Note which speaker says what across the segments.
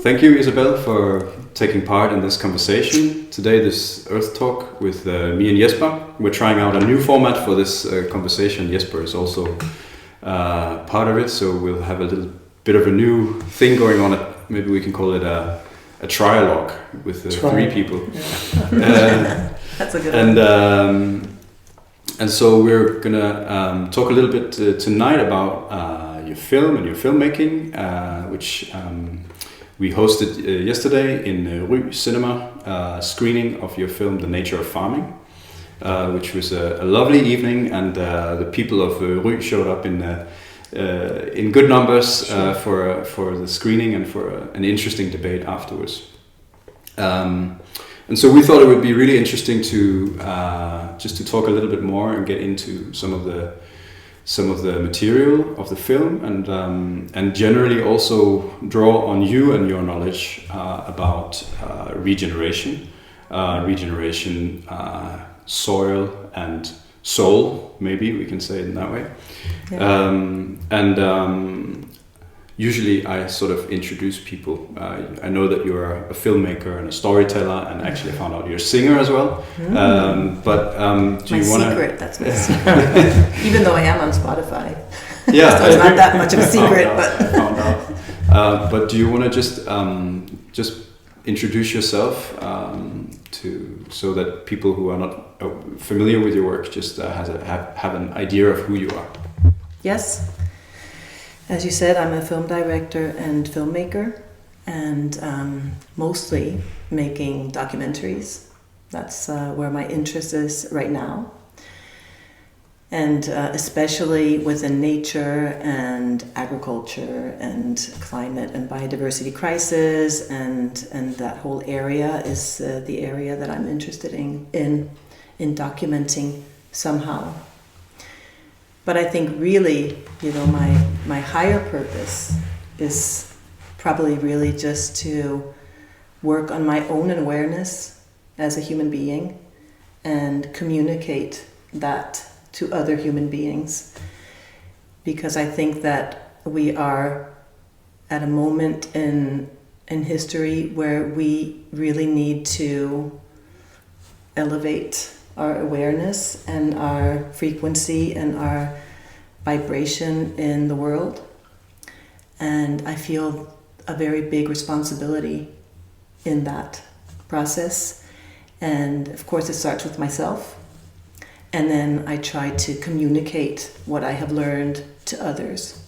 Speaker 1: Thank you, Isabelle, for taking part in this conversation. Today, this EarthTalk with me and Jesper. We're trying out a new format for this conversation. Jesper is also part of it, so we'll have a little bit of a new thing going on. Maybe we can call it a trialogue with three people. Yeah.
Speaker 2: That's a good one.
Speaker 1: And so we're gonna talk a little bit tonight about your film and your filmmaking, which we hosted yesterday in Ry Cinema, screening of your film The Nature of Farming, which was a lovely evening, and the people of Ry showed up in good numbers for the screening and for an interesting debate afterwards. And so we thought it would be really interesting to just to talk a little bit more and get into some of the material of the film, and generally also draw on you and your knowledge about regeneration, soil and soul, maybe we can say it in that way. Yeah. Usually I sort of introduce people. I know that you're a filmmaker and a storyteller, and actually I found out you're a singer as well. Do you want to...
Speaker 2: That's my secret. Even though I am on Spotify.
Speaker 1: Yeah.
Speaker 2: So it's not that much of a secret,
Speaker 1: I found out. But do you want to just introduce yourself so that people who are not familiar with your work just have an idea of who you are?
Speaker 2: Yes. As you said, I'm a film director and filmmaker, and mostly making documentaries. That's where my interest is right now. And especially within nature and agriculture and climate and biodiversity crisis, and that whole area is the area that I'm interested in documenting somehow. But I think really, my higher purpose is probably really just to work on my own awareness as a human being and communicate that to other human beings. Because I think that we are at a moment in history where we really need to elevate our awareness and our frequency and our vibration in the world. And I feel a very big responsibility in that process. And of course it starts with myself. And then I try to communicate what I have learned to others.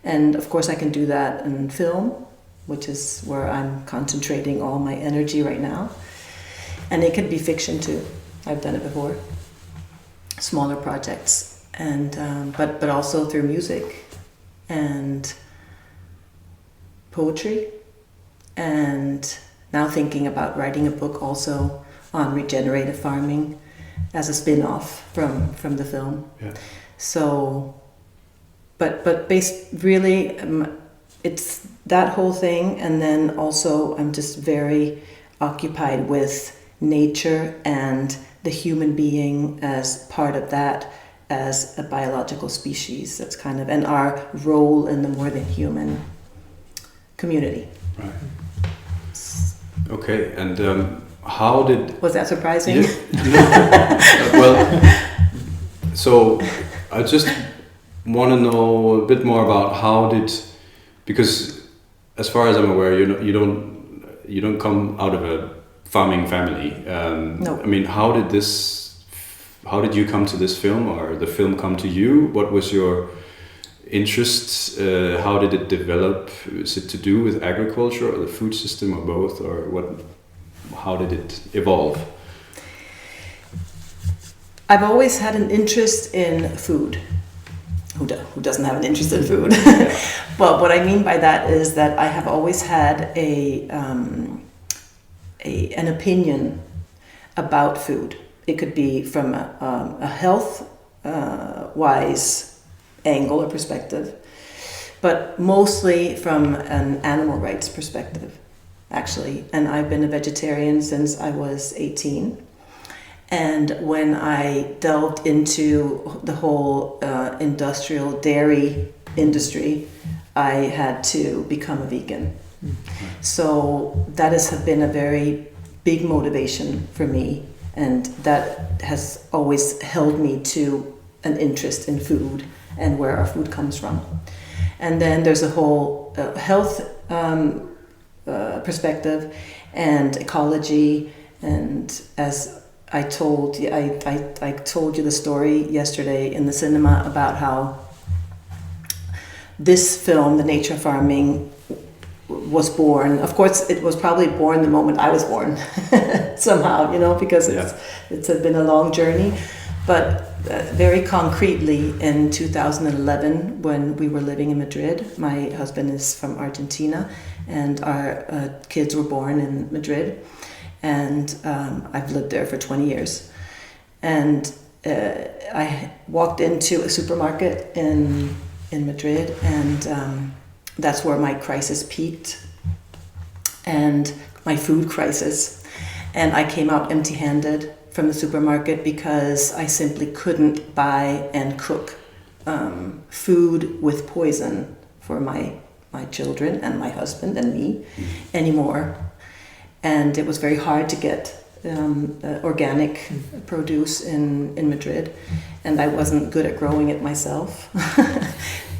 Speaker 2: And of course I can do that in film, which is where I'm concentrating all my energy right now. And it could be fiction too. I've done it before, smaller projects, and but also through music and poetry, and now thinking about writing a book also on regenerative farming as a spin-off from the film.
Speaker 1: Yeah.
Speaker 2: So, but really, it's that whole thing, and then also I'm just very occupied with nature and the human being as part of that, as a biological species. That's kind of, and our role in the more than human community.
Speaker 1: Right. Okay, and how did...
Speaker 2: Was that surprising?
Speaker 1: Yeah. Well, so I just want to know a bit more about how did, because as far as I'm aware, you don't come out of a farming family.
Speaker 2: No.
Speaker 1: I mean, how did you come to this film, or the film come to you? What was your interest? How did it develop? Is it to do with agriculture or the food system, or both, or what? How did it evolve?
Speaker 2: I've always had an interest in food. Who doesn't have an interest in food? Well, what I mean by that is that I have always had an opinion about food. It could be from a health wise angle or perspective, but mostly from an animal rights perspective, actually. And I've been a vegetarian since I was 18. And when I delved into the whole industrial dairy industry, I had to become a vegan So that has been a very big motivation for me, and that has always held me to an interest in food and where our food comes from. And then there's a whole health perspective and ecology, and as I told you, I told you the story yesterday in the cinema about how this film, The Nature of Farming, was born. Of course, it was probably born the moment I was born, somehow, because it's been a long journey. But very concretely, in 2011, when we were living in Madrid, my husband is from Argentina, and our kids were born in Madrid, and I've lived there for 20 years. And I walked into a supermarket in Madrid, and that's where my crisis peaked, and my food crisis. And I came out empty-handed from the supermarket because I simply couldn't buy and cook food with poison for my children and my husband and me anymore. And it was very hard to get organic produce in Madrid, and I wasn't good at growing it myself.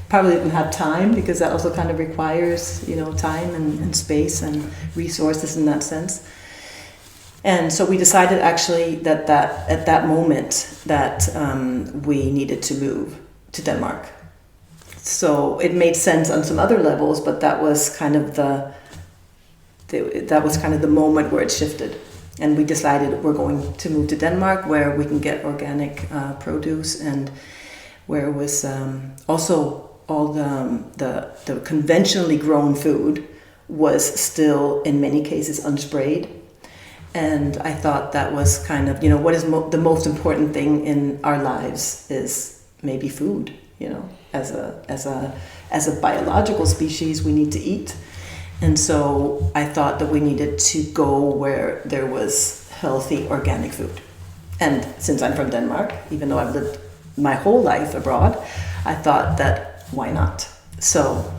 Speaker 2: Probably didn't have time, because that also kind of requires, time and space and resources in that sense. And so we decided actually that at that moment that we needed to move to Denmark. So it made sense on some other levels, but that was kind of the moment where it shifted. And we decided we're going to move to Denmark, where we can get organic produce, and where it was also all the conventionally grown food was still in many cases unsprayed. And I thought that was kind of, what is the most important thing in our lives is maybe food. As a biological species, we need to eat. And so I thought that we needed to go where there was healthy organic food. And since I'm from Denmark, even though I've lived my whole life abroad, I thought that why not? So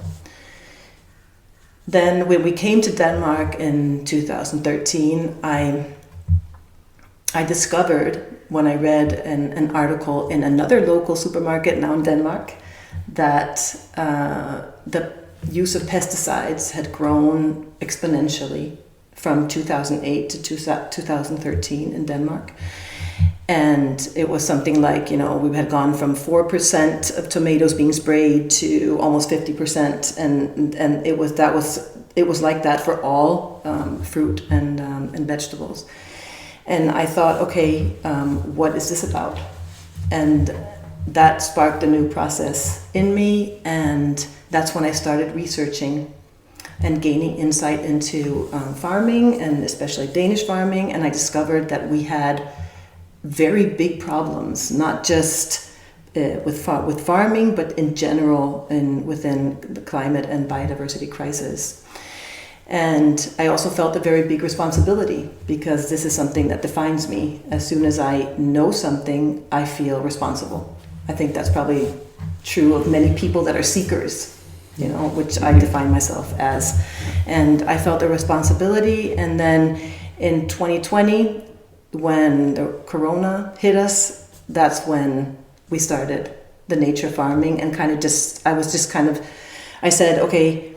Speaker 2: then when we came to Denmark in 2013, I discovered, when I read an article in another local supermarket now in Denmark, that the use of pesticides had grown exponentially from 2008 to 2013 in Denmark. And it was something like, we had gone from 4% of tomatoes being sprayed to almost 50%, and it was like that for all fruit and vegetables. And I thought, okay, what is this about? And that sparked a new process in me, and that's when I started researching and gaining insight into farming, and especially Danish farming. And I discovered that we had very big problems, not just with farming, but in general within the climate and biodiversity crisis. And I also felt a very big responsibility, because this is something that defines me. As soon as I know something, I feel responsible. I think that's probably true of many people that are seekers, which I define myself as. And I felt a responsibility. And then in 2020, when the corona hit us, that's when we started The Nature of Farming, and I said, okay,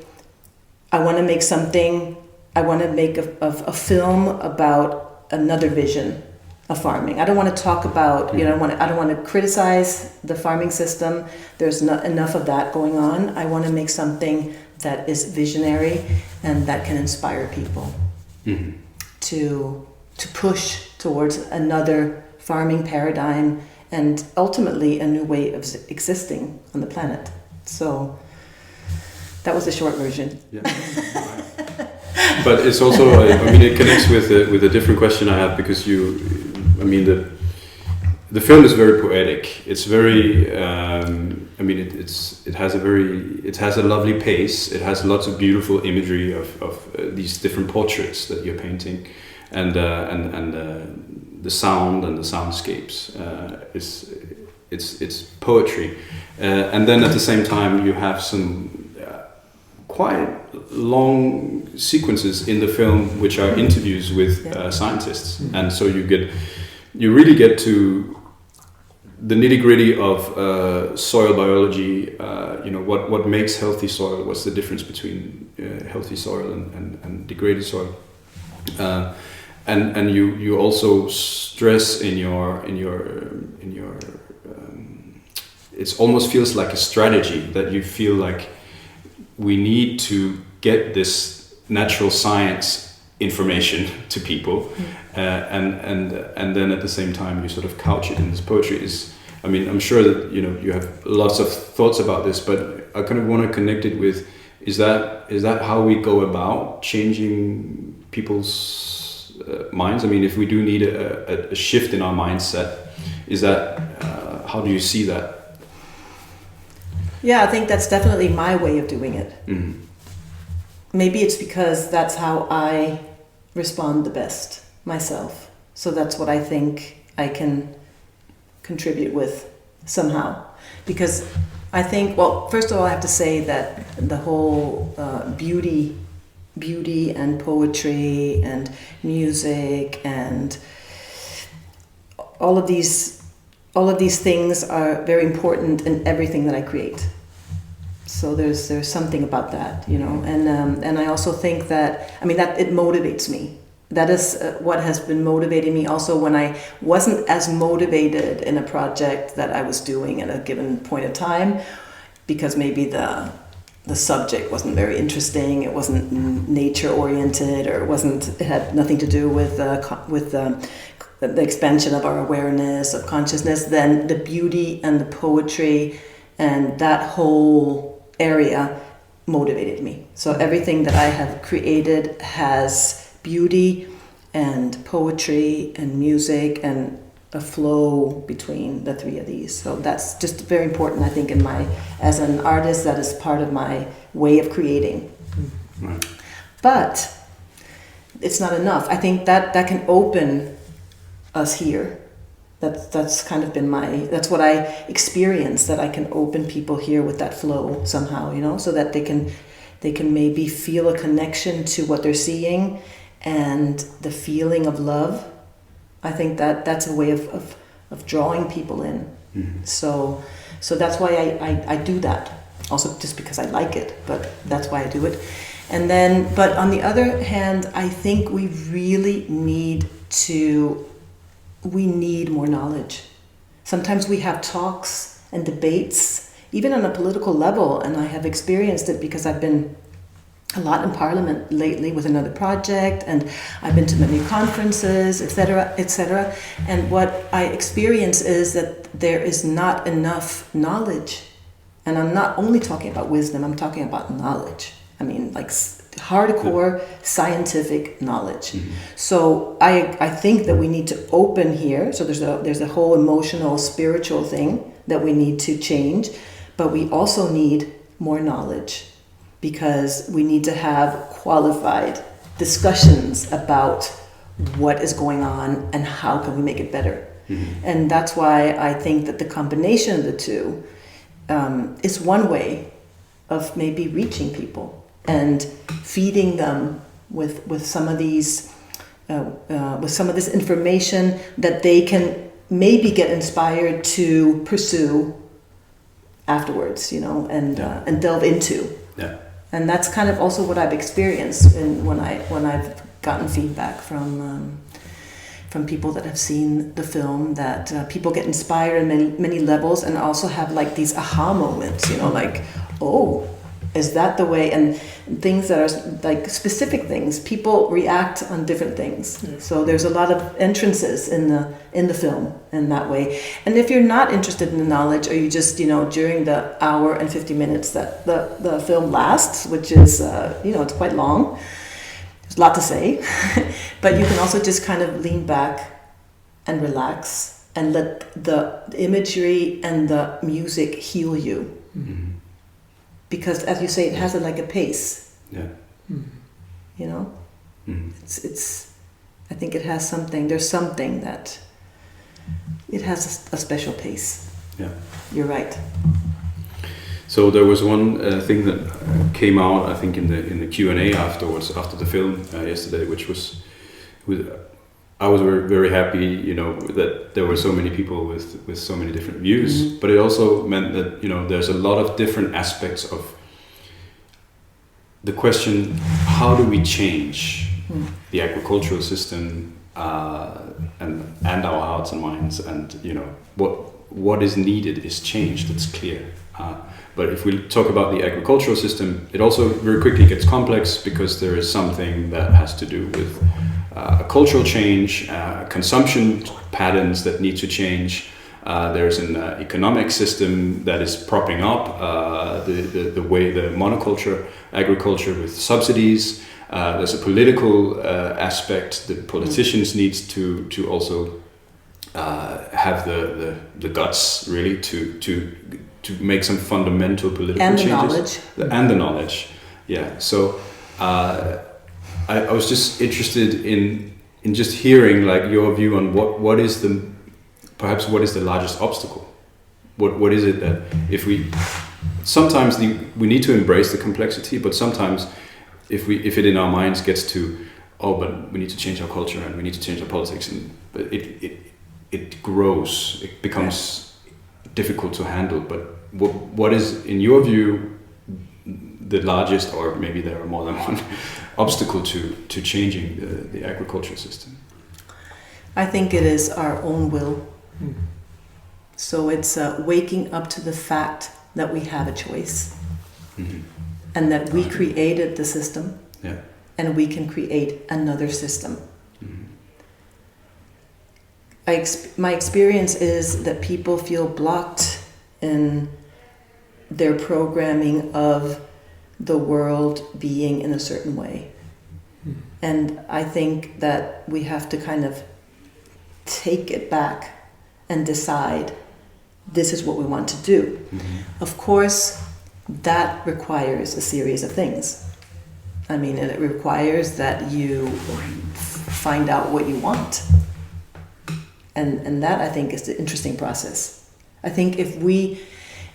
Speaker 2: I want to make something, I want to make a film about another vision of farming. I don't want to talk about, I don't want to criticize the farming system. There's not enough of that going on. I want to make something that is visionary and that can inspire people to push towards another farming paradigm and ultimately a new way of existing on the planet. So that was the short version. Yeah.
Speaker 1: But it's also, it connects with a different question I have, because the film is very poetic. It's very, it has a lovely pace. It has lots of beautiful imagery of these different portraits that you're painting. And the sound and the soundscapes it's poetry, and then at the same time you have some quite long sequences in the film, which are interviews with scientists, and so you really get to the nitty gritty of soil biology. What makes healthy soil? What's the difference between healthy soil and degraded soil? And you also stress in your it almost feels like a strategy that you feel like we need to get this natural science information to people, and then at the same time you sort of couch it in this poetry. I'm sure that you have lots of thoughts about this, but I kind of want to connect it with is that how we go about changing people's minds? If we do need a shift in our mindset, is that how do you see that?
Speaker 2: Yeah, I think that's definitely my way of doing it.
Speaker 1: Mm-hmm.
Speaker 2: Maybe it's because that's how I respond the best myself. So that's what I think I can contribute with somehow. Because I think, well, first of all, I have to say that the whole beauty and poetry and music and all of these things are very important in everything that I create. So there's something about that, and I also think that that it motivates me. That is what has been motivating me also when I wasn't as motivated in a project that I was doing at a given point of time, because maybe the subject wasn't very interesting, it wasn't nature oriented, or it had nothing to do with the expansion of our awareness of consciousness. Then the beauty and the poetry and that whole area motivated me. So everything that I have created has beauty and poetry and music and a flow between the three of these. So that's just very important, I think, as an artist, that is part of my way of creating.
Speaker 1: Right.
Speaker 2: But it's not enough. I think that can open us here. That's kind of been that's what I experienced, that I can open people here with that flow somehow, so that they can maybe feel a connection to what they're seeing and the feeling of love. I think that's a way of drawing people in.
Speaker 1: Mm-hmm.
Speaker 2: So that's why I do that. Also just because I like it, but that's why I do it. And then, but on the other hand, I think we really need more knowledge. Sometimes we have talks and debates, even on a political level, and I have experienced it because I've been a lot in Parliament lately with another project, and I've been to many conferences, etc., etc. And what I experience is that there is not enough knowledge. And I'm not only talking about wisdom, I'm talking about knowledge. Like hardcore scientific knowledge. Mm-hmm. So I think that we need to open here. So there's a whole emotional, spiritual thing that we need to change, but we also need more knowledge, because we need to have qualified discussions about what is going on and how can we make it better. Mm-hmm. And that's why I think that the combination of the two is one way of maybe reaching people and feeding them with some of these with some of this information that they can maybe get inspired to pursue afterwards, and delve into.
Speaker 1: Yeah.
Speaker 2: And that's kind of also what I've experienced when I've gotten feedback from people that have seen the film, that people get inspired in many levels, and also have like these aha moments, like, oh, is that the way? And things that are like specific things, people react on different things. Mm. So there's a lot of entrances in the film in that way. And if you're not interested in the knowledge, or you just, during the hour and 50 minutes that the film lasts, which is, it's quite long, there's a lot to say, but you can also just kind of lean back and relax and let the imagery and the music heal you. Mm-hmm. Because, as you say, it has like a pace.
Speaker 1: Yeah.
Speaker 2: Mm-hmm. It's. I think it has something. There's something that it has a special pace.
Speaker 1: Yeah.
Speaker 2: You're right.
Speaker 1: So there was one thing that came out, I think, in the Q&A afterwards, after the film yesterday, which was, I was very, very happy, you know, that there were so many people with so many different views. Mm-hmm. But it also meant that, you know, there's a lot of different aspects of the question: how do we change the agricultural system and our hearts and minds? And, you know, what is needed is change. That's clear. But if we talk about the agricultural system, it also very quickly gets complex, because there is something that has to do with a cultural change, consumption patterns that need to change. There's an economic system that is propping up the way the monoculture agriculture with subsidies. There's a political aspect. The politicians need to also have the guts, really, to make some fundamental political changes. And the knowledge. Yeah. So I was just interested in just hearing, like, your view on what is the largest obstacle. What is it that if we sometimes we need to embrace the complexity, but sometimes if it in our minds gets to, but we need to change our culture and we need to change our politics, and it grows, it becomes difficult to handle. But what is, in your view, the largest, or maybe there are more than one, obstacle to changing the agriculture system?
Speaker 2: I think it is our own will. So it's waking up to the fact that we have a choice, and that we created the system, and we can create another system. My experience is that people feel blocked in their programming of the world being in a certain way. And I think that we have to kind of take it back and decide, this is what we want to do. Of course, that requires a series of things. I mean, it requires that you find out what you want. And that, I think, is the interesting process. I think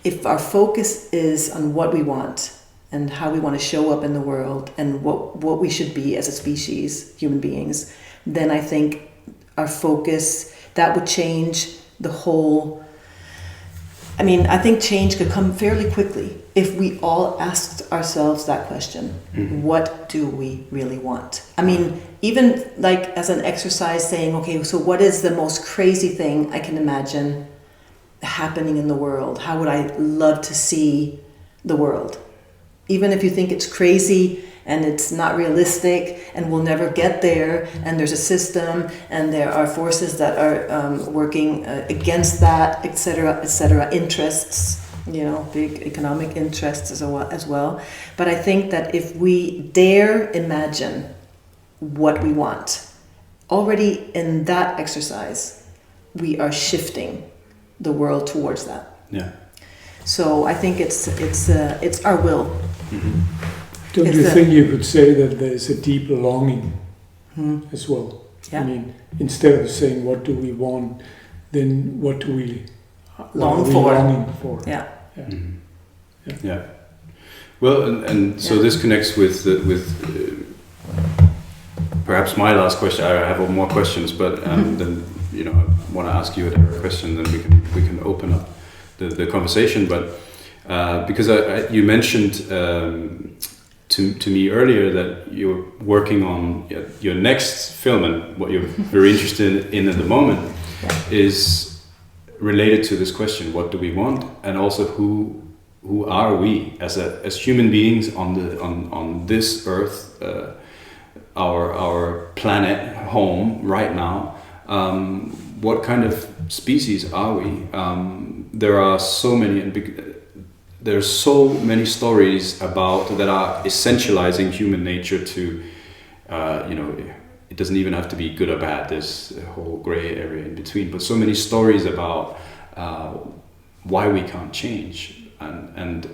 Speaker 2: if our focus is on what we want and how we want to show up in the world and what we should be as a species, human beings, then I think our focus, that would change the whole. I mean, I think change could come fairly quickly if we all asked ourselves that question. What do we really want? I mean, even like as an exercise, saying, okay, so what is the most crazy thing I can imagine happening in the world? How would I love to see the world? Even if you think it's crazy and it's not realistic and we'll never get there, and there's a system and there are forces that are working against that, etc., interests, you know, big economic interests as well. But I think that if we dare imagine what we want, already in that exercise, we are shifting the world towards that.
Speaker 1: Yeah.
Speaker 2: So I think it's our will.
Speaker 3: Don't you think you could say that there's a deep longing as well?
Speaker 2: Yeah.
Speaker 3: I mean, instead of saying what do we want, then what do we longing for?
Speaker 2: Yeah.
Speaker 1: Yeah. Well, and so this connects with perhaps my last question. I have more questions, but then, you know, I want to ask you a direct question, then we can open up the conversation. But because you mentioned to me earlier that you're working on your next film, and what you're very interested in at the moment is related to this question: what do we want, and also who are we as human beings on this earth, our planet home right now? What kind of species are we? There's so many stories about that are essentializing human nature to, you know, it doesn't even have to be good or bad. There's a whole gray area in between. But so many stories about why we can't change, and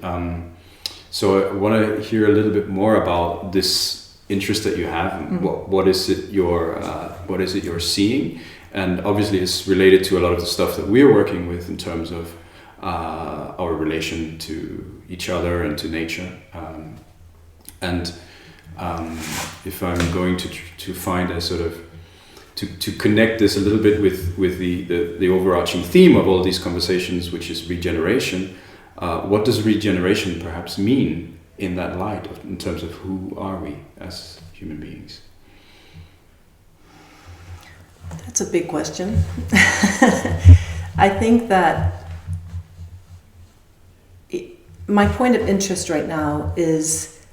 Speaker 1: so I want to hear a little bit more about this interest that you have. And what is it you're seeing? And obviously, it's related to a lot of the stuff that we're working with in terms of our relation to each other and to nature. And if I'm going to find a sort of to connect this a little bit with the overarching theme of all these conversations, which is regeneration, what does regeneration perhaps mean in that light, in terms of who are we as human beings?
Speaker 2: That's a big question. I think that my point of interest right now is,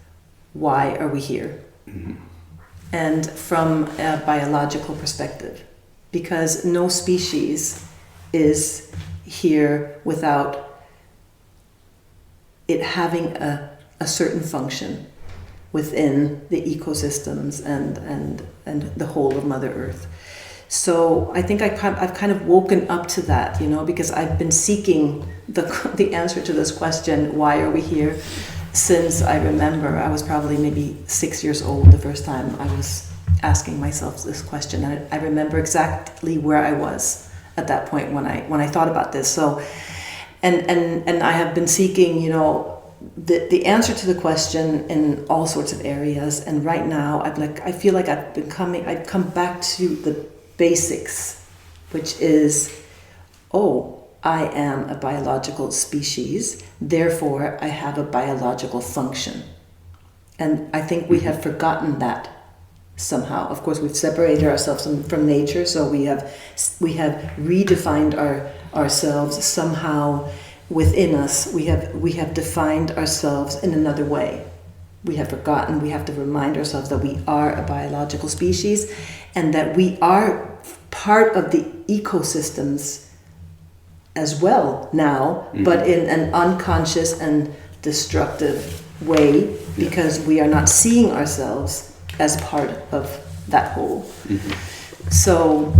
Speaker 2: why are we here?
Speaker 1: Mm-hmm.
Speaker 2: And from a biological perspective, because no species is here without it having a certain function within the ecosystems and the whole of Mother Earth. So I think I've kind of woken up to that, because I've been seeking the answer to this question, why are we here, since I remember. I was probably maybe 6 years old the first time I was asking myself this question. I remember exactly where I was at that point when I thought about this. So, and I have been seeking, the answer to the question in all sorts of areas. And right now, I feel like I've come back to the basics, which is, I am a biological species, therefore I have a biological function. And I think we have forgotten that somehow. Of course, we've separated ourselves from nature, so we have redefined ourselves somehow within us. We have defined ourselves in another way. We have forgotten, we have to remind ourselves that we are a biological species and that we are part of the ecosystems as well now, but in an unconscious and destructive way, because we are not seeing ourselves as part of that whole. So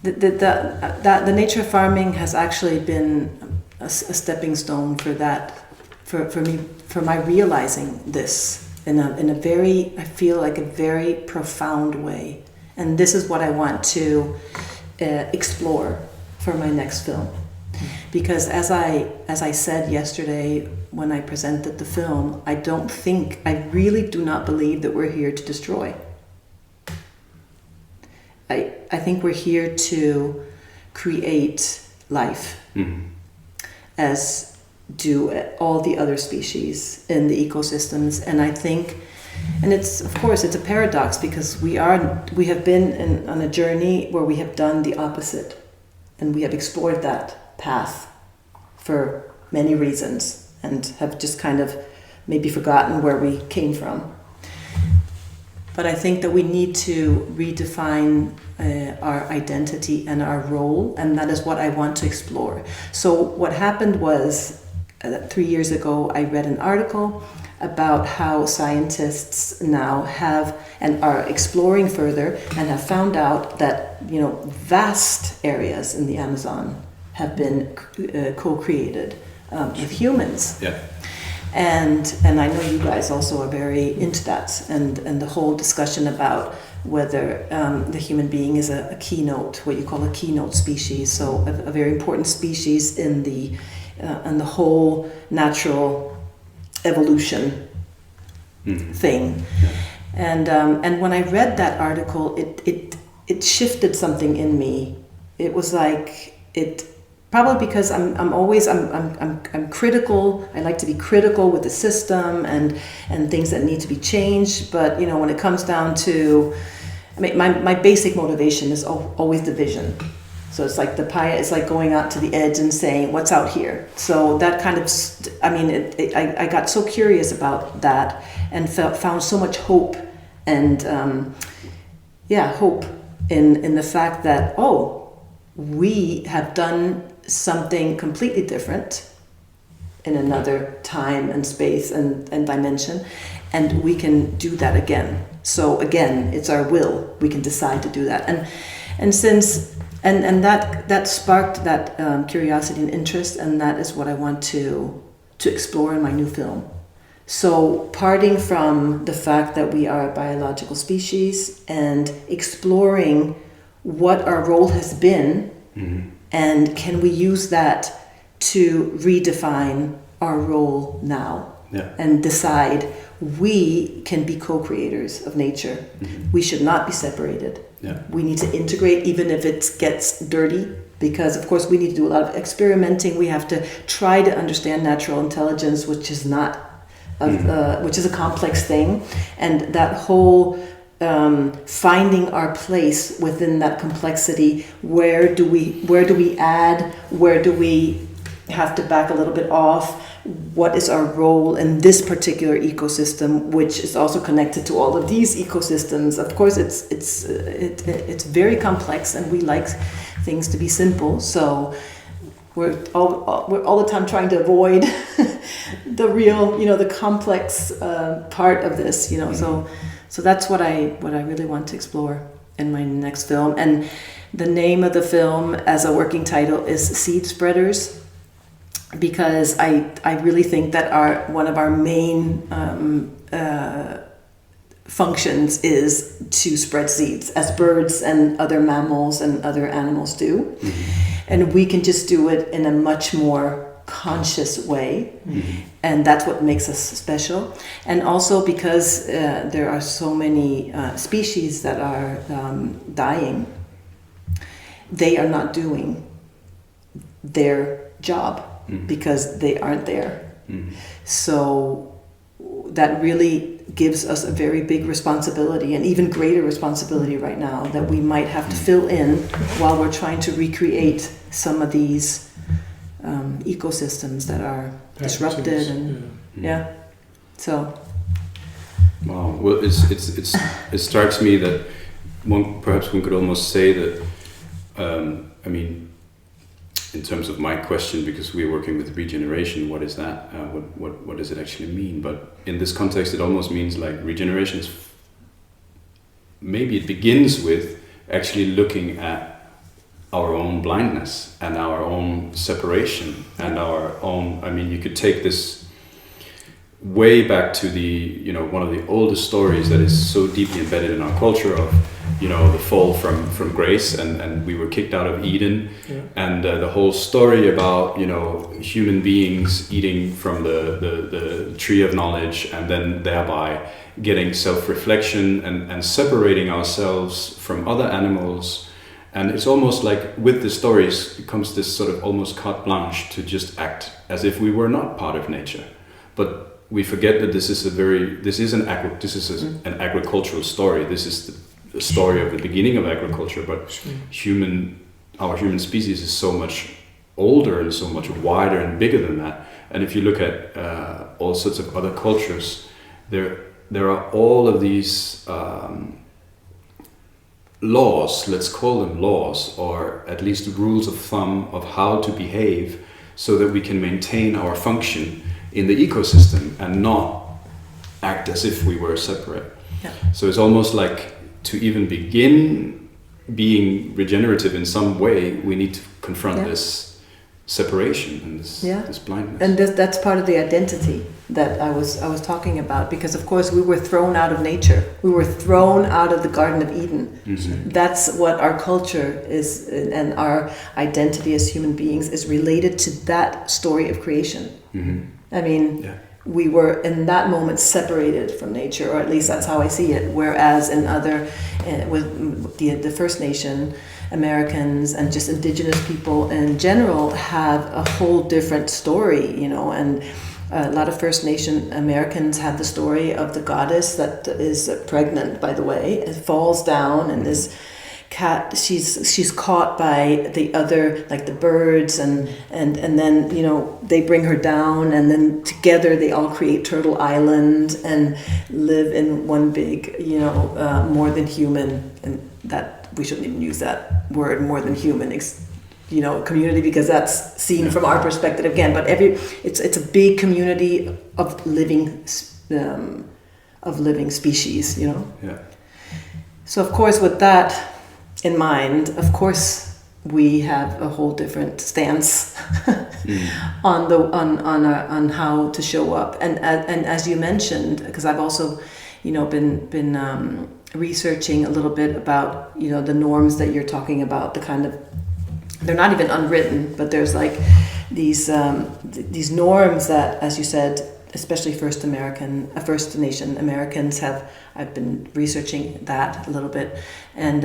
Speaker 2: the nature of farming has actually been a stepping stone for that, for me, for my realizing this in a very, I feel like a very profound way. And this is what I want to explore for my next film. Because as I said yesterday when I presented the film, I really do not believe that we're here to destroy. I think we're here to create life, as do all the other species in the ecosystems. And I think, and it's, of course, it's a paradox, because we have been on a journey where we have done the opposite, and we have explored that path for many reasons and have just kind of maybe forgotten where we came from. But I think that we need to redefine our identity and our role, and that is what I want to explore. So what happened was, 3 years ago, I read an article about how scientists now have and are exploring further and have found out that vast areas in the Amazon have been co-created with humans.
Speaker 1: Yeah.
Speaker 2: And I know you guys also are very into that, and the whole discussion about whether the human being is a keynote, what you call a keynote species, so a very important species in the whole natural evolution thing. Yeah. And when I read that article, it shifted something in me. It was like probably because I'm critical. I like to be critical with the system and things that need to be changed. But when it comes down to, my basic motivation is always the vision. So it's like the pie. It's like going out to the edge and saying, "What's out here?" So that kind of, I got so curious about that and found so much hope and hope in the fact that we have done something completely different in another time and space and dimension, and we can do that again. So again, it's our will. We can decide to do that, and that sparked that curiosity and interest, and that is what I want to explore in my new film. So parting from the fact that we are a biological species and exploring what our role has been, and can we use that to redefine our role now, and decide we can be co-creators of nature. We should not be separated. We need to integrate, even if it gets dirty, because of course we need to do a lot of experimenting. We have to try to understand natural intelligence, which is not which is a complex thing, and that whole finding our place within that complexity. Where do we add? Where do we have to back a little bit off? What is our role in this particular ecosystem, which is also connected to all of these ecosystems? Of course, it's very complex, and we like things to be simple. So we're all the time trying to avoid the real, the complex part of this. So that's what I really want to explore in my next film. And the name of the film, as a working title, is Seed Spreaders, because I really think that one of our main functions is to spread seeds, as birds and other mammals and other animals do. And we can just do it in a much more conscious way, and that's what makes us special. And also because there are so many species that are dying, they are not doing their job because they aren't there. So that really gives us a very big responsibility, and even greater responsibility right now, that we might have to fill in while we're trying to recreate some of these ecosystems that are disrupted. And so
Speaker 1: wow. Well, it strikes me that perhaps one could almost say that in terms of my question, because we're working with regeneration, what is that? What does it actually mean? But in this context, it almost means like regeneration is maybe it begins with actually looking at our own blindness and our own separation and our own. You could take this way back to the one of the oldest stories that is so deeply embedded in our culture of the fall from grace, and we were kicked out of Eden, and the whole story about human beings eating from the tree of knowledge, and then thereby getting self-reflection and separating ourselves from other animals. And it's almost like with the stories comes this sort of almost carte blanche to just act as if we were not part of nature, but we forget that this is an agricultural story. This is the story of the beginning of agriculture, but our human species is so much older and so much wider and bigger than that. And if you look at all sorts of other cultures, there are all of these laws, let's call them laws, or at least rules of thumb of how to behave so that we can maintain our function in the ecosystem and not act as if we were separate. So it's almost like to even begin being regenerative in some way, we need to confront this separation and this blindness. And
Speaker 2: that's part of the identity that I was talking about, because of course we were thrown out of nature. We were thrown out of the Garden of Eden. That's what our culture is, and our identity as human beings is related to that story of creation. We were in that moment separated from nature, or at least that's how I see it. Whereas in other, with the First Nation Americans and just indigenous people in general have a whole different story, and a lot of First Nation Americans have the story of the goddess that is pregnant, by the way. It falls down, and this cat, she's caught by the other, like the birds, and then they bring her down, and then together they all create Turtle Island and live in one big more than human, and that we shouldn't even use that word, more than human, community, because that's seen from our perspective again. But it's a big community of living species. So of course with that in mind, of course we have a whole different stance on how to show up. And as you mentioned, because I've also, been researching a little bit about, the norms that you're talking about, the kind of, they're not even unwritten, but there's like these norms that, as you said, especially First Nation Americans have. I've been researching that a little bit, and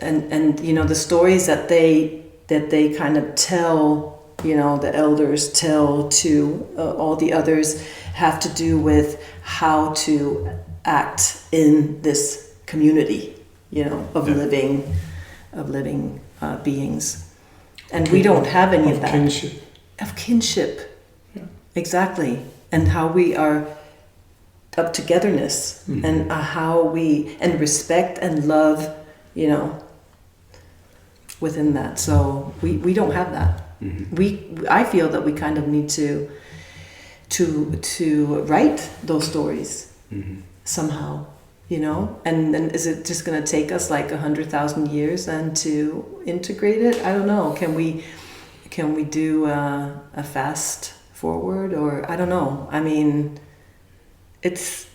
Speaker 2: the stories that they kind of tell, the elders tell to all the others, have to do with how to act in this community, of living beings, and we don't have any of that kinship. Yeah. Exactly, and how we are of togetherness, and how we and respect and love, within that. So we don't have that. I feel that we kind of need to write those stories somehow, and then is it just going to take us like 100,000 years then to integrate it? I don't know. Can we do a fast forward, or I don't know. I mean, it's.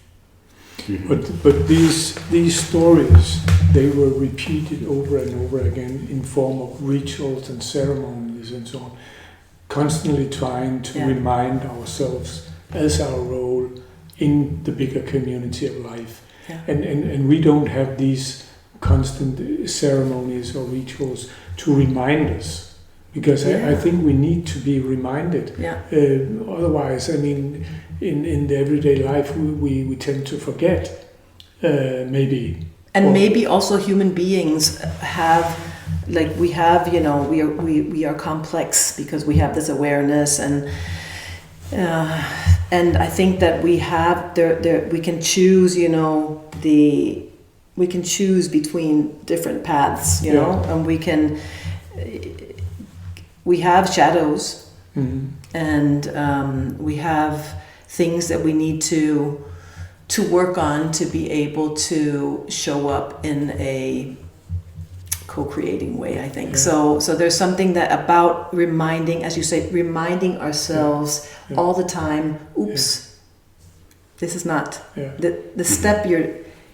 Speaker 3: But these stories, they were repeated over and over again in form of rituals and ceremonies and so on, constantly trying to remind ourselves as our role in the bigger community of life. Yeah. And we don't have these constant ceremonies or rituals to remind us, because I think we need to be reminded. Yeah. Otherwise, I mean, in the everyday life, we tend to forget, maybe. And
Speaker 2: maybe also human beings have, like we have, we are complex because we have this awareness, and I think that we have we can choose, we can choose between different paths, and we have shadows, and we have things that we need to work on to be able to show up in a co-creating way, I think. So there's something that about reminding, as you say, reminding ourselves all the time, oops, this is not the step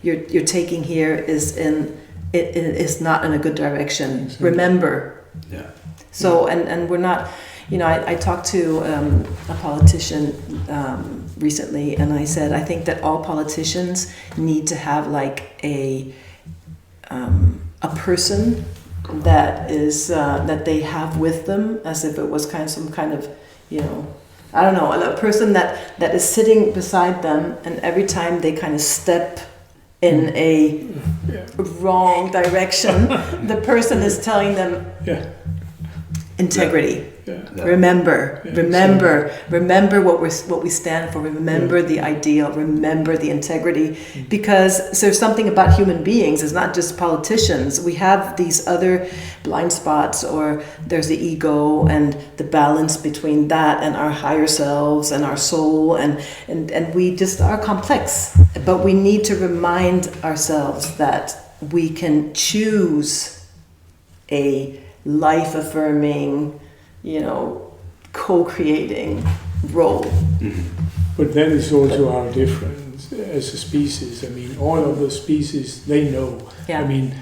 Speaker 2: you're taking here is not in a good direction. Exactly. Remember. Yeah. So and we're not, I talked to a politician recently, and I said I think that all politicians need to have like a person that is that they have with them, as if it was some kind of I don't know, a person that is sitting beside them, and every time they kind of step in a wrong direction, the person is telling them integrity. Remember what we stand for. Remember the ideal. Remember the integrity, because there's something about human beings. It's not just politicians. We have these other blind spots, or there's the ego and the balance between that and our higher selves and our soul, and we just are complex. But we need to remind ourselves that we can choose a life-affirming, co-creating role.
Speaker 3: But that is also our difference as a species. I mean, all of the species, they know. Yeah. I mean,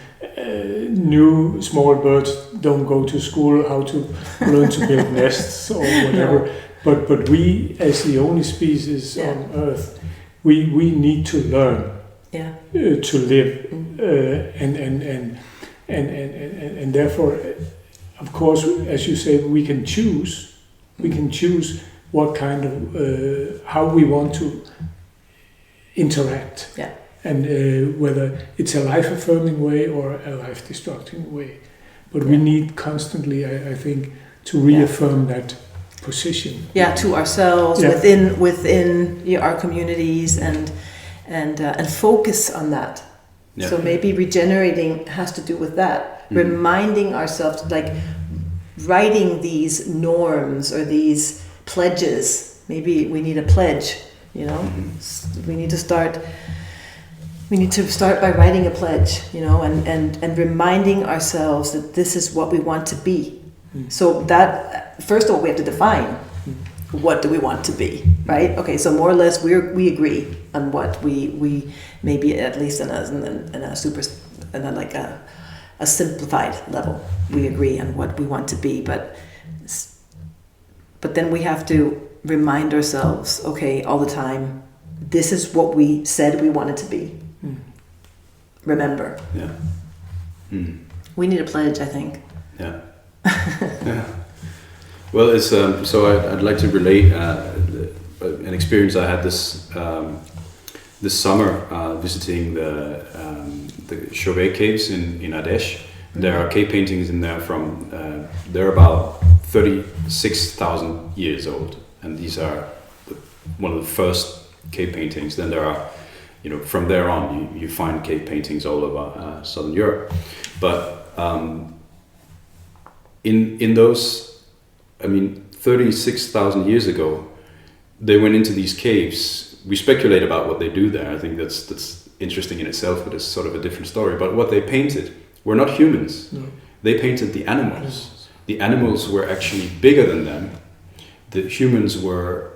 Speaker 3: new small birds don't go to school how to learn to build nests or whatever. No. But we, as the only species on Earth, we need to learn to live, and therefore, of course, as you say, we can choose. We can choose what kind of how we want to interact, and whether it's a life-affirming way or a life-destructing way. But we need constantly, I think, to reaffirm that position.
Speaker 2: Yeah, to ourselves, within our communities, and focus on that. Yeah. So maybe regenerating has to do with that. Reminding ourselves, like writing these norms or these pledges. Maybe we need a pledge, we need to start We need to start by writing a pledge, and reminding ourselves that this is what we want to be. So that, first of all, we have to define what do we want to be, right? Okay, so more or less we agree on what we maybe, at least in a simplified level, we agree on what we want to be, but then we have to remind ourselves, okay, all the time, this is what we said we wanted to be. Remember.
Speaker 1: Yeah.
Speaker 2: We need a pledge, I think.
Speaker 1: Yeah. Yeah. Well, it's so I'd like to relate an experience I had this summer visiting the Chauvet caves in Ardèche. There are cave paintings in there from they're about 36,000 years old, and these are one of the first cave paintings. Then there are, from there on, you find cave paintings all over Southern Europe. But in those, 36,000 years ago, they went into these caves. We speculate about what they do there. I think that's interesting in itself, but it's sort of a different story. But what they painted were not humans. No. They painted the animals. The animals were actually bigger than them. The humans were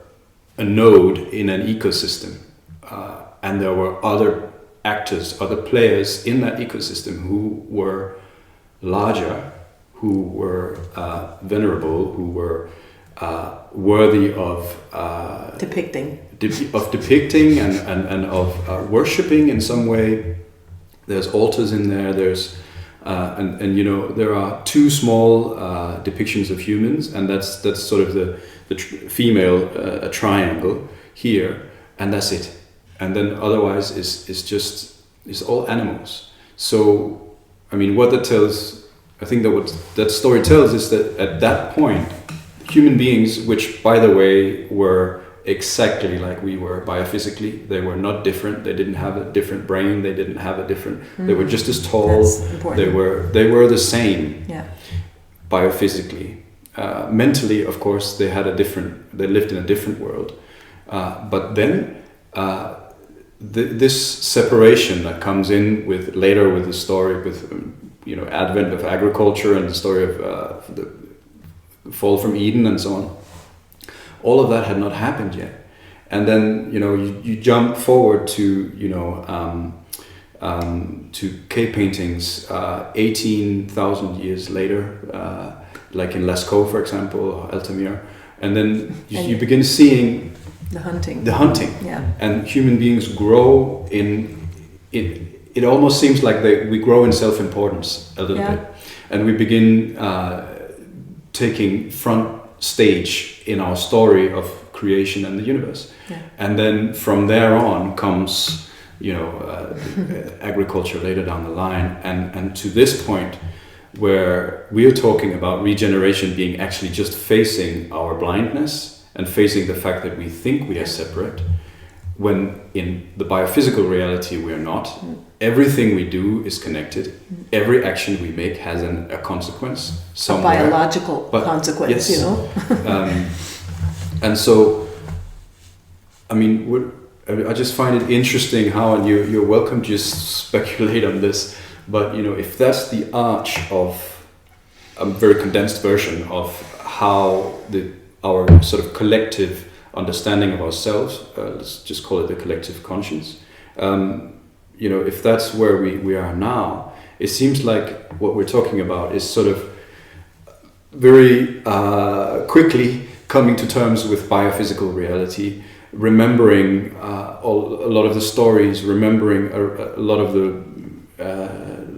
Speaker 1: a node in an ecosystem. And there were other actors, other players in that ecosystem who were larger, who were venerable, who were worthy of
Speaker 2: depicting
Speaker 1: and of worshipping in some way. There's altars in there. There's there are two small depictions of humans, and that's sort of the female a triangle here, and that's it. And then otherwise is all animals. So what that tells, I think that what that story tells is that at that point, human beings, which by the way were exactly like we were biophysically, they were not different. They didn't have a different brain. They didn't have a different. They were just as tall. They were the same. Yeah. Biophysically, mentally, of course, they lived in a different world. But then this separation that comes in later with the story with advent of agriculture and the story of the fall from Eden and so on. All of that had not happened yet, and then you jump forward to to cave paintings 18,000 years later, like in Lascaux, for example, or Altamira, and then you begin seeing the hunting, yeah. And human beings grow in it almost seems like we grow in self-importance a little bit, and we begin taking front stage in our story of creation and the universe. Yeah. And then from there on comes agriculture later down the line, and to this point where we are talking about regeneration being actually just facing our blindness and facing the fact that we think we are separate, when in the biophysical reality we are not. Everything we do is connected. Every action we make has a consequence somewhere.
Speaker 2: A biological consequence,
Speaker 1: yes. And so, I just find it interesting how, and you're welcome to just speculate on this, but if that's the arch of a very condensed version of how our sort of collective understanding of ourselves, let's just call it the collective conscience, if that's where we are now, it seems like what we're talking about is sort of very quickly coming to terms with biophysical reality, remembering a lot of the stories, remembering a lot of the,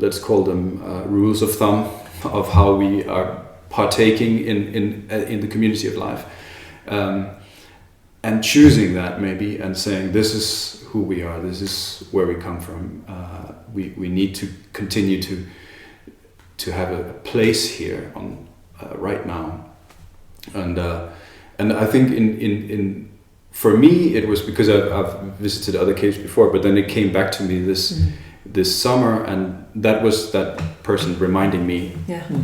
Speaker 1: let's call them rules of thumb of how we are partaking in the community of life. And choosing that maybe and saying, this is who we are, this is where we come from. We need to continue to have a place here on right now. And I think in for me it was because I've visited other caves before, but then it came back to me this summer, and that was that person reminding me,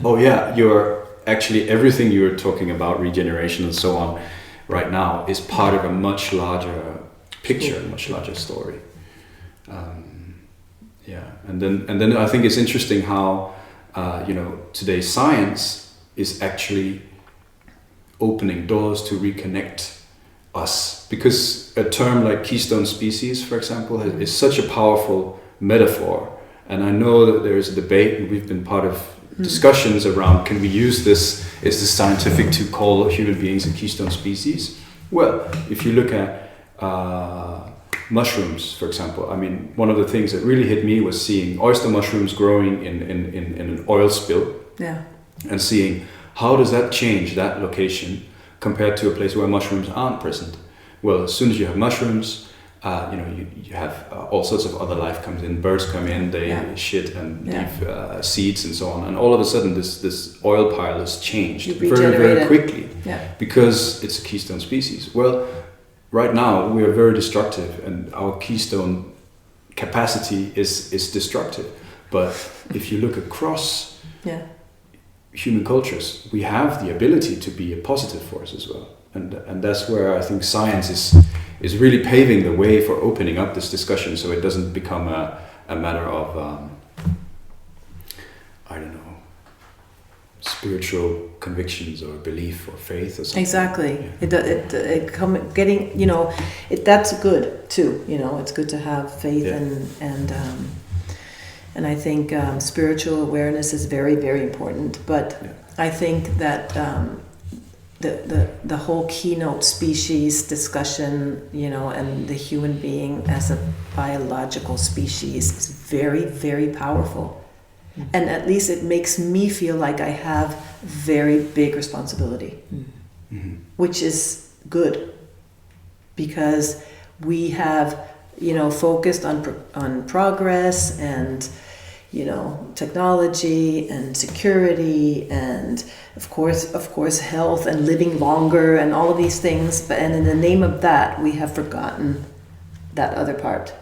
Speaker 1: oh yeah, you're actually everything you're talking about, regeneration and so on, right now is part of a much larger picture, a much larger story. Yeah, and then I think it's interesting how today's science is actually opening doors to reconnect us, because a term like keystone species, for example, is such a powerful metaphor. And I know that there is a debate, and we've been part of discussions around, can we use this, is this scientific to call human beings a keystone species? Well, if you look at mushrooms, for example, I mean, one of the things that really hit me was seeing oyster mushrooms growing in an oil spill, and seeing how does that change that location compared to a place where mushrooms aren't present. Well, as soon as you have mushrooms, you have all sorts of other life comes in. Birds come in, they shit and leave seeds and so on. And all of a sudden, this oil pile is changed very, very quickly because it's a keystone species. Well, right now we are very destructive, and our keystone capacity is destructive. But if you look across human cultures, we have the ability to be a positive force as well. And that's where I think science is really paving the way for opening up this discussion, so it doesn't become a matter of spiritual convictions or belief or faith or something.
Speaker 2: Exactly. That's good too. It's good to have faith and I think spiritual awareness is very, very important. But I think that the whole keynote species discussion, and the human being as a biological species is very, very powerful. And at least it makes me feel like I have very big responsibility, which is good, because we have, focused on progress and, technology and security and of course health and living longer and all of these things. And in the name of that, we have forgotten that other part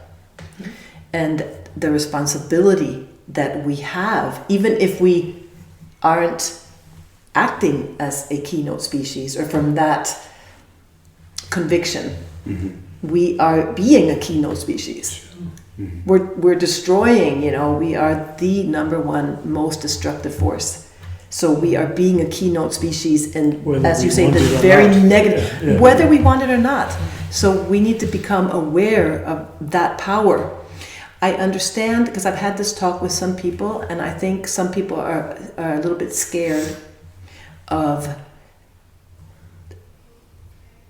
Speaker 2: and the responsibility that we have, even if we aren't acting as a keynote species or from that conviction. We are being a keynote species. We're destroying, we are the number one most destructive force. So we are being a keynote species, and as you say, the very negative, whether we want it or not. So we need to become aware of that power. I understand, because I've had this talk with some people, and I think some people are a little bit scared of,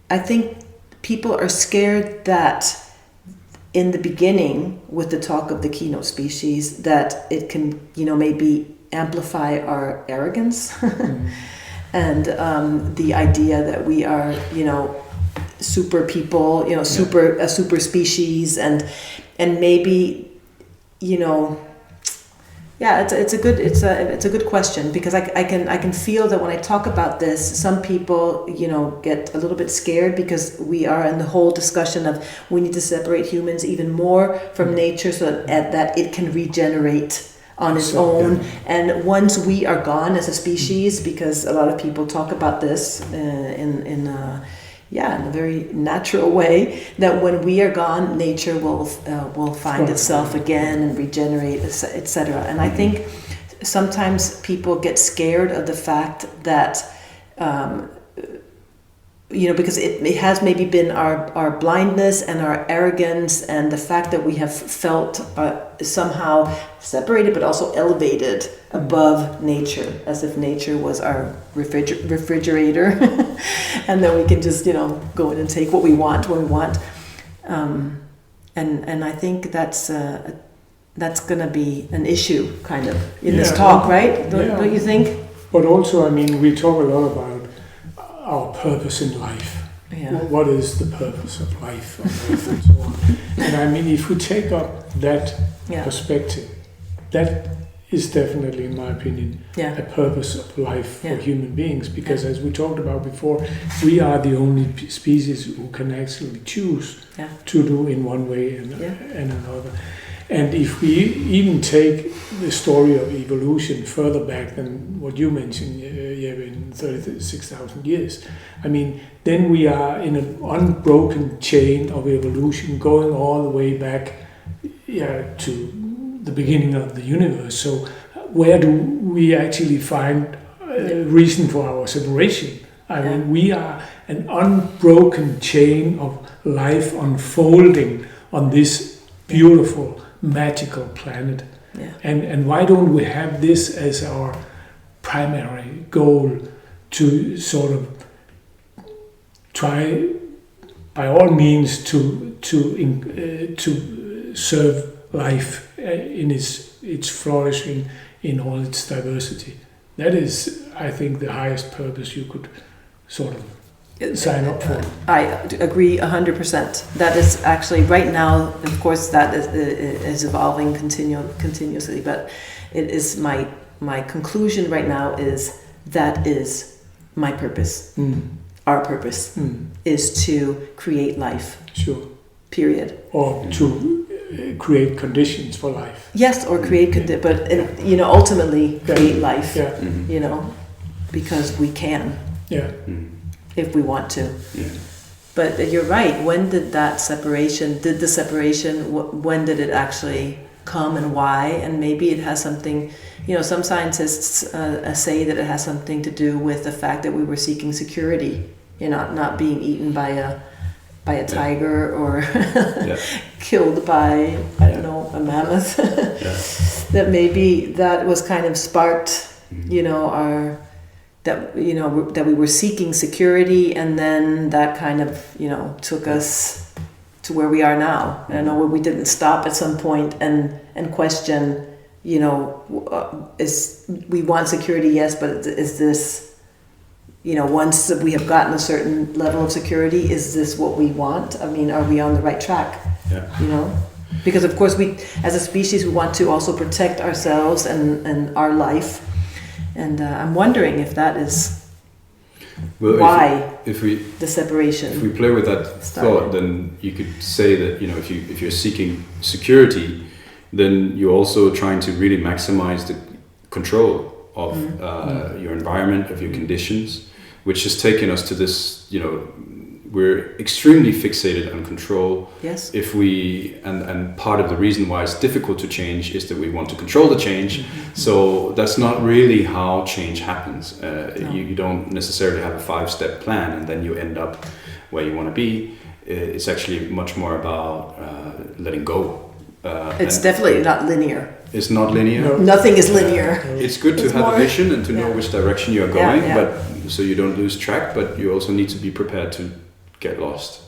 Speaker 2: I think people are scared that in the beginning, with the talk of the keynote species, that it can, maybe amplify our arrogance and the idea that we are, super people, a super species, and maybe, it's a good question, because I can feel that when I talk about this, some people, get a little bit scared, because we are in the whole discussion of we need to separate humans even more from nature so that it can regenerate on its own. And once we are gone as a species, because a lot of people talk about this in a very natural way, that when we are gone, nature will find itself again and regenerate, etc. And I think sometimes people get scared of the fact that, because it has maybe been our blindness and our arrogance and the fact that we have felt somehow separated but also elevated above nature, as if nature was our refrigerator and then we can just go in and take what we want when we want, and I think that's going to be an issue kind of in this talk, right? Don't you think?
Speaker 3: But also, we talk a lot about our purpose in life. What is the purpose of life on Earth and so on? And if we take up that perspective, that is definitely, in my opinion, a purpose of life for human beings, because as we talked about before, we are the only species who can actually choose to do in one way and another. And if we even take the story of evolution further back than what you mentioned, in 36,000 years, then we are in an unbroken chain of evolution going all the way back to the beginning of the universe. So where do we actually find reason for our separation? I mean, we are an unbroken chain of life unfolding on this beautiful, magical planet.
Speaker 2: Yeah.
Speaker 3: And why don't we have this as our primary goal, to sort of try by all means to serve life in its flourishing in all its diversity. That is, I think, the highest purpose you could sort of sign up for.
Speaker 2: I agree 100%. That is actually right now, of course, that is evolving continuously, but it is my conclusion right now is that is my purpose. Our purpose is to create life.
Speaker 3: Sure.
Speaker 2: Period.
Speaker 3: Or to create conditions for life.
Speaker 2: Yes, or create, but ultimately create life.
Speaker 3: Yeah.
Speaker 2: Because we can.
Speaker 3: Yeah.
Speaker 2: If we want to.
Speaker 1: Yeah.
Speaker 2: But you're right. When did that separation? When did it actually come, and why? And maybe it has something. Some scientists say that it has something to do with the fact that we were seeking security. Not being eaten by a tiger or killed by a mammoth. That maybe that was kind of sparked. That we were seeking security, and then that kind of took us to where we are now. I know we didn't stop at some point and question, is we want security, yes, but is this, once we have gotten a certain level of security, is this what we want? I mean, are we on the right track?
Speaker 1: Yeah.
Speaker 2: Because of course we, as a species, we want to also protect ourselves and our life. And I'm wondering if that is why the separation.
Speaker 1: If we play with that thought, then you could say that if you're seeking security, then you're also trying to really maximize the control of your environment, of your conditions, which has taken us to this. We're extremely fixated on control.
Speaker 2: Yes.
Speaker 1: If we and part of the reason why it's difficult to change is that we want to control the change. So that's not really how change happens. No. You don't necessarily have a 5-step plan and then you end up where you want to be. It's actually much more about letting go.
Speaker 2: It's definitely not linear.
Speaker 1: It's not linear.
Speaker 2: No. Nothing is linear.
Speaker 1: It's good to have a vision and to know which direction you're going, but so you don't lose track. But you also need to be prepared to get lost.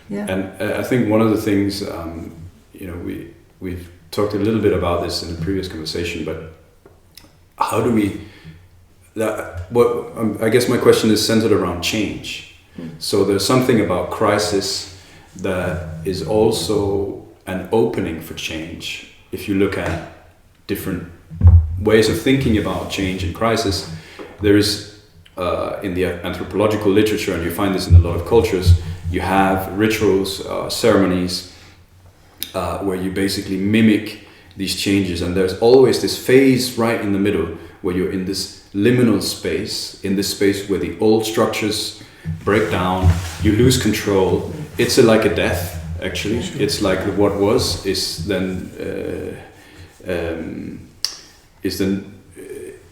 Speaker 2: Yeah.
Speaker 1: And I think one of the things, we've talked a little bit about this in the previous conversation, but how do we? I guess my question is centered around change. So there's something about crisis that is also an opening for change. If you look at different ways of thinking about change and crisis, there is in the anthropological literature, and you find this in a lot of cultures, you have rituals, ceremonies, where you basically mimic these changes, and there's always this phase right in the middle where you're in this liminal space, in this space where the old structures break down, you lose control. It's like a death, actually. It's like what was is then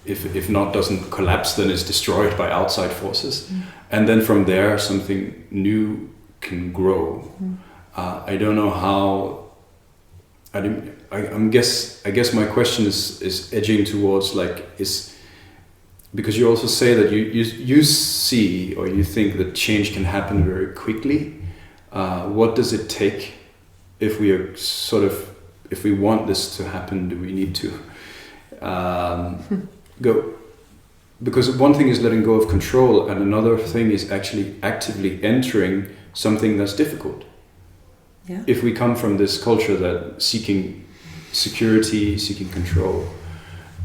Speaker 1: if not doesn't collapse, then it's destroyed by outside forces, and then from there something new can grow. I don't know how. I guess my question is edging towards because you also say that you see or you think that change can happen very quickly. What does it take if we want this to happen? Do we need to go? Because one thing is letting go of control, and another thing is actually actively entering something that's difficult.
Speaker 3: Yeah.
Speaker 1: If we come from this culture that seeking security, seeking control,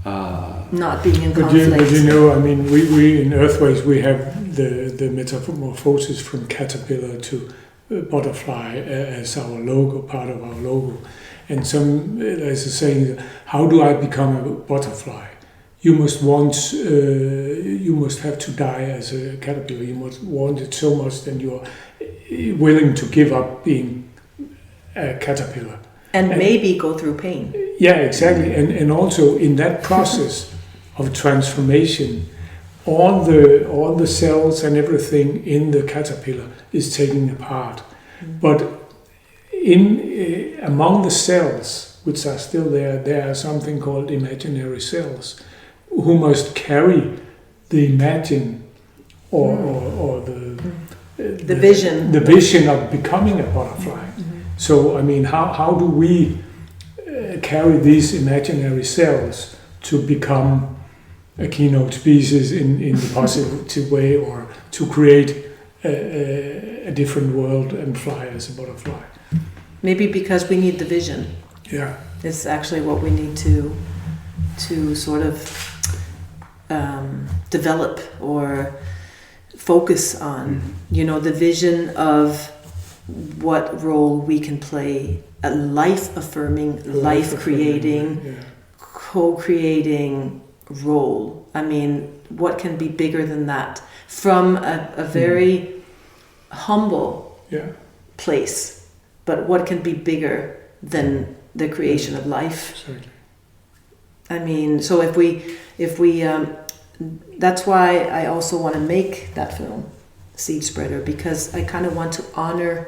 Speaker 2: not being in conflict.
Speaker 3: But I mean, we in Earthways, we have the metamorphosis from caterpillar to butterfly as our logo, part of our logo. And there's a saying, how do I become a butterfly? You must have to die as a caterpillar. You must want it so much that you're willing to give up being a caterpillar.
Speaker 2: And maybe go through pain.
Speaker 3: Yeah, exactly. And also in that process of transformation, all the cells and everything in the caterpillar is taken apart. But among the cells which are still there are something called imaginary cells who must carry the imagine or the vision of becoming a butterfly. So I mean, how do we carry these imaginary cells to become a keynote species in the positive way, or to create a different world and fly as a butterfly?
Speaker 2: Maybe because we need the vision.
Speaker 3: Yeah.
Speaker 2: It's actually what we need to sort of develop or focus on. You know, the vision of what role we can play, a life-affirming, life-creating, co-creating role. I mean, what can be bigger than that? From a very humble place, but what can be bigger than the creation of life?
Speaker 3: Exactly.
Speaker 2: I mean, so if we that's why I also want to make that film, Seed Spreader, because I kind of want to honor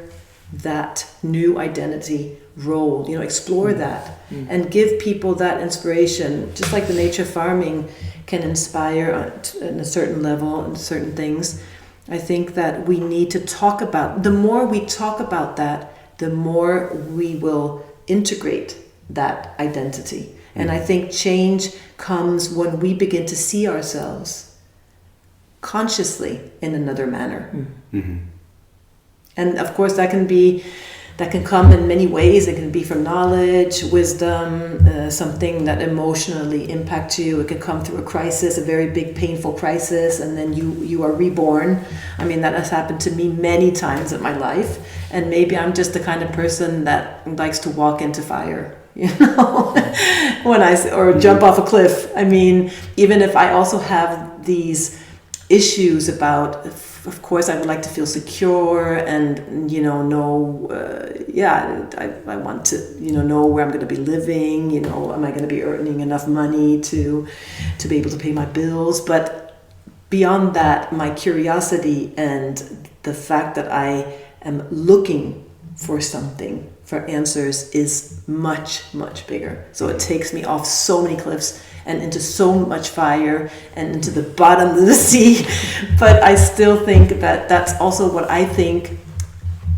Speaker 2: that new identity role, you know, explore that and give people that inspiration, just like the nature farming can inspire at a certain level and certain things. I think that we need to talk about, the more we talk about that, the more we will integrate that identity. And I think change comes when we begin to see ourselves consciously in another manner. And of course that can come in many ways. It can be from knowledge, wisdom, something that emotionally impacts you. It can come through a crisis, a very big painful crisis, and then you are reborn. I mean, that has happened to me many times in my life, and maybe I'm just the kind of person that likes to walk into fire, you know, or jump off a cliff. I mean, even if I also have these issues about, of course, I would like to feel secure and, you know, I want to, you know where I'm going to be living, you know, am I going to be earning enough money to be able to pay my bills? But beyond that, my curiosity and the fact that I am looking for something, for answers, is much, much bigger. So it takes me off so many cliffs and into so much fire and into the bottom of the sea. But I still think that that's also what I think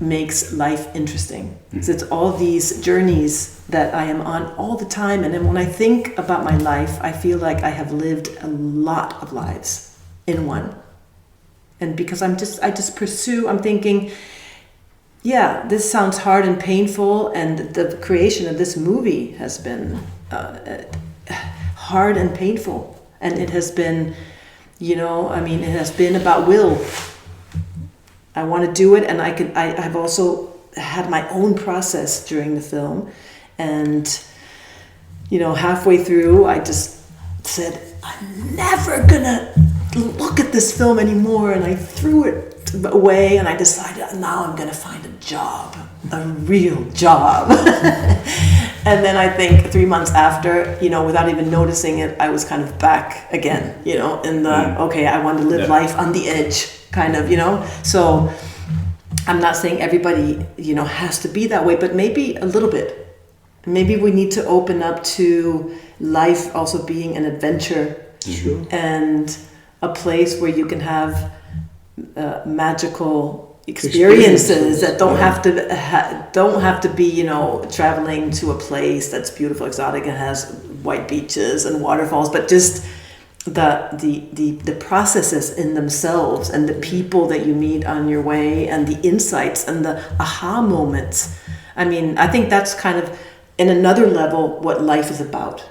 Speaker 2: makes life interesting. So it's all these journeys that I am on all the time. And then when I think about my life, I feel like I have lived a lot of lives in one. And because I just pursue, I'm thinking, yeah, this sounds hard and painful, and the creation of this movie has been hard and painful, and it has been, you know, I mean, it has been about will. I want to do it, and I've also had my own process during the film, and, you know, halfway through, I just said, I'm never gonna look at this film anymore, and I threw it away, and I decided now I'm gonna find a job, a real job. And then I think 3 months after, you know, without even noticing it, I was kind of back again, you know, in the, okay, I want to live life on the edge, kind of, you know. So I'm not saying everybody, you know, has to be that way, but maybe a little bit. Maybe we need to open up to life also being an adventure.
Speaker 3: Sure.
Speaker 2: And a place where you can have magical experiences that don't have to be, you know, traveling to a place that's beautiful, exotic, and has white beaches and waterfalls, but just the processes in themselves, and the people that you meet on your way, and the insights and the aha moments. I mean, I think that's kind of in another level what life is about,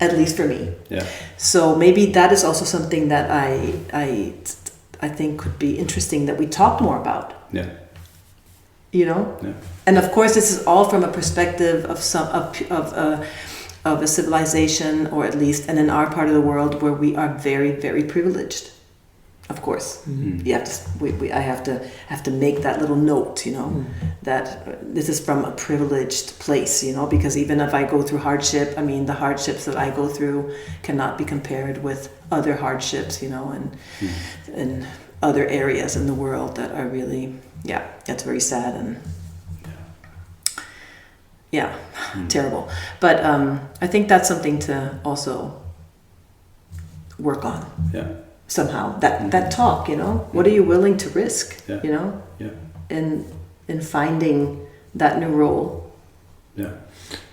Speaker 2: at least for me.
Speaker 1: Yeah.
Speaker 2: So maybe that is also something that I think could be interesting that we talk more about.
Speaker 1: Yeah.
Speaker 2: You know?
Speaker 1: Yeah.
Speaker 2: And of course, this is all from a perspective of a civilization, or at least, and in our part of the world, where we are very, very privileged. of course.
Speaker 3: Mm.
Speaker 2: You have to. I have to make that little note, that this is from a privileged place, because even if I go through hardship, I mean, the hardships that I go through cannot be compared with other hardships, and other areas in the world that are really, that's very sad and terrible. But I think that's something to also work on.
Speaker 1: Yeah.
Speaker 2: Somehow that talk, what are you willing to risk,
Speaker 1: Yeah.
Speaker 2: in finding that new role.
Speaker 1: Yeah.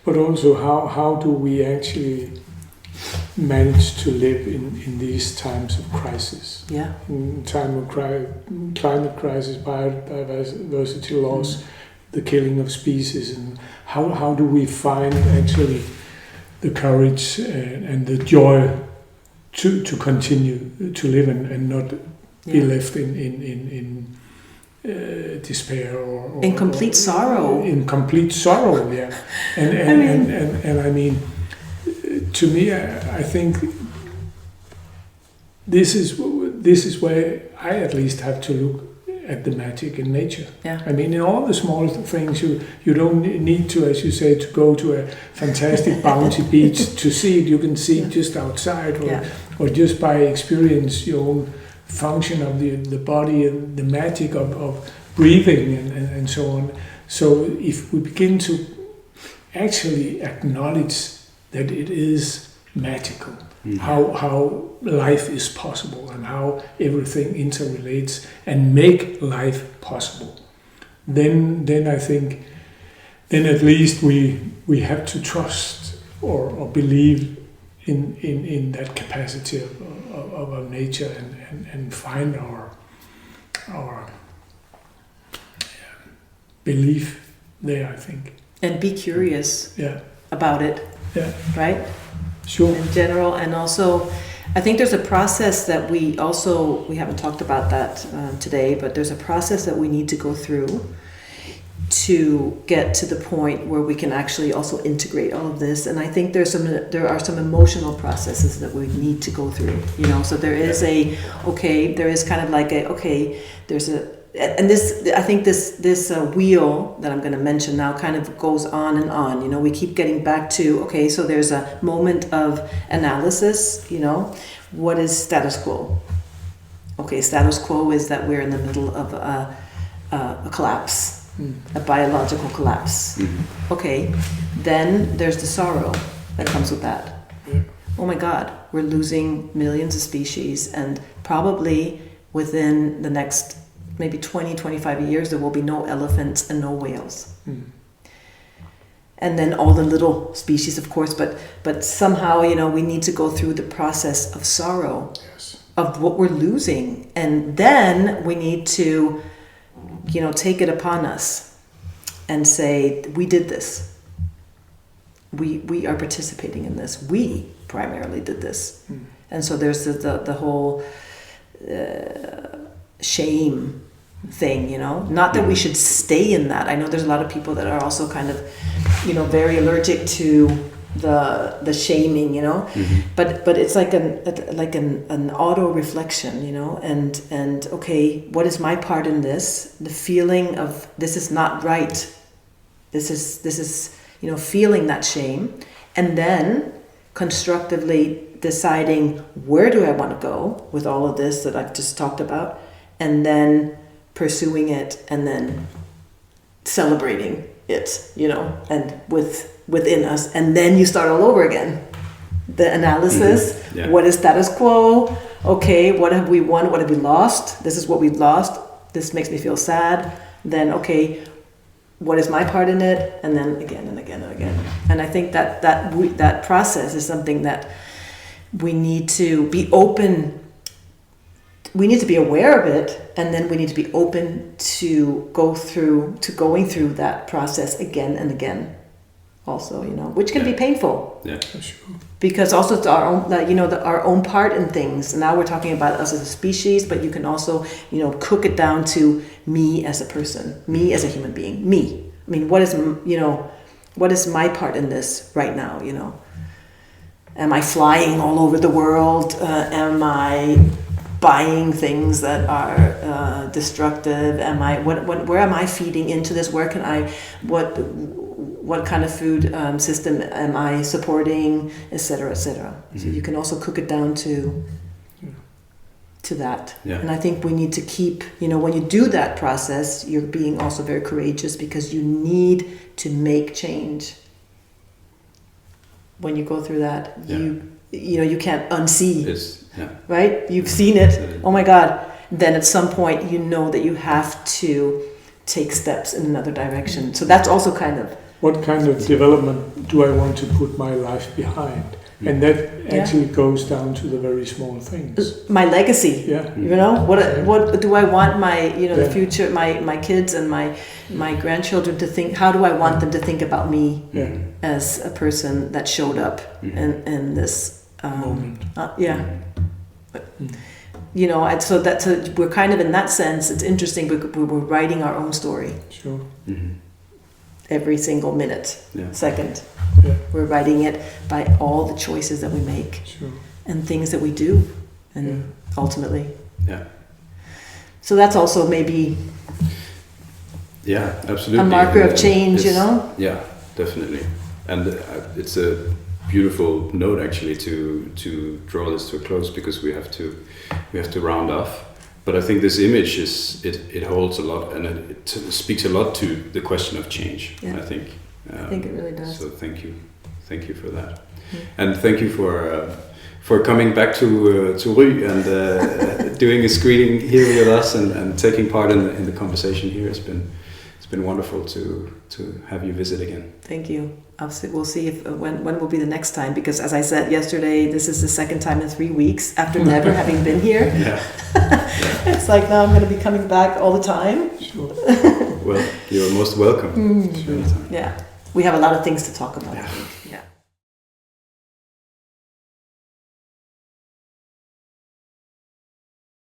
Speaker 3: But also, how do we actually manage to live in these times of crisis?
Speaker 2: Yeah.
Speaker 3: In time of climate crisis, biodiversity loss, the killing of species, and how do we find actually the courage and the joy to continue to live and not be left in despair or
Speaker 2: in complete sorrow.
Speaker 3: In complete sorrow, yeah. And I mean, to me, I think this is where I at least have to look at the magic in nature.
Speaker 2: Yeah.
Speaker 3: I mean, in all the small things, you don't need to, as you say, to go to a fantastic bounty beach to see it. You can see it just outside, or just by experience your own function of the body and the magic of breathing and so on. So if we begin to actually acknowledge that it is magical, how life is possible and how everything interrelates and make life possible, then I think at least we have to trust or believe in that capacity of our nature and find our belief there, I think.
Speaker 2: And be curious about it.
Speaker 3: Yeah.
Speaker 2: Right?
Speaker 3: Sure.
Speaker 2: In general, and also, I think there's a process that we haven't talked about that today, but there's a process that we need to go through to get to the point where we can actually also integrate all of this. And I think there are some emotional processes that we need to go through. So there is I think this wheel that I'm going to mention now kind of goes on and on. We keep getting back to, so there's a moment of analysis. What is status quo? Status quo is that we're in the middle of a collapse, a biological collapse. Then there's the sorrow that comes with that. Oh my God, we're losing millions of species, and probably within the next maybe 20, 25 years, there will be no elephants and no whales. And then all the little species, of course, but somehow, we need to go through the process of sorrow, of what we're losing. And then we need to, take it upon us and say, we did this. We are participating in this. We primarily did this. And so there's the whole shame thing, not that we should stay in that. I know there's a lot of people that are also kind of, very allergic to the shaming, but it's like an auto reflection, and what is my part in this? The feeling of this is not right. This is feeling that shame, and then constructively deciding where do I want to go with all of this that I've just talked about, and then pursuing it, and then celebrating it, and within us, and then you start all over again. The analysis, what is status quo? What have we won? What have we lost? This is what we've lost. This makes me feel sad. Then, what is my part in it? And then again and again and again. And I think that process is something that we need to be open. We need to be aware of it, and then we need to be open to going through that process again and again. Also, which can be painful.
Speaker 1: Yeah, for sure.
Speaker 2: Because also it's our own, our own part in things. Now we're talking about us as a species, but you can also, cook it down to me as a person, me as a human being, me. I mean, what is my part in this right now? Am I flying all over the world? Am I buying things that are destructive? Where am I feeding into this? What kind of food system am I supporting, etc., etc. So you can also cook it down to that.
Speaker 1: Yeah.
Speaker 2: And I think we need to keep, when you do that process, you're being also very courageous because you need to make change. When you go through that, you can't unsee, right? You've seen it. Oh my God. Then at some point, you know that you have to take steps in another direction. So that's also kind of,
Speaker 3: what kind of development do I want to put my life behind? And that actually goes down to the very small things.
Speaker 2: My legacy.
Speaker 3: Yeah.
Speaker 2: What do I want my the future, my kids and my grandchildren to think? How do I want them to think about me as a person that showed up in this
Speaker 3: moment?
Speaker 2: So we're kind of in that sense. It's interesting. We're writing our own story.
Speaker 3: Sure.
Speaker 2: Every single minute, second.
Speaker 3: Yeah.
Speaker 2: We're writing it by all the choices that we make and things that we do, and ultimately.
Speaker 1: Yeah.
Speaker 2: So that's also maybe.
Speaker 1: Yeah, absolutely.
Speaker 2: A marker of change,
Speaker 1: Yeah, definitely, and it's a beautiful note actually to draw this to a close, because we have to round off. But I think this image it holds a lot, and it speaks a lot to the question of change. Yeah. I think
Speaker 2: it really does.
Speaker 1: So thank you for that, and thank you for coming back to Ry and doing a screening here with us and taking part in the conversation here. It's been wonderful to have you visit again.
Speaker 2: Thank you. We'll see if when will be the next time, because as I said yesterday, this is the second time in 3 weeks after never having been here.
Speaker 1: Yeah.
Speaker 2: It's like now I'm going to be coming back all the time.
Speaker 1: Sure. Well, you're most welcome.
Speaker 2: Yeah. We have a lot of things to talk about.
Speaker 1: Yeah.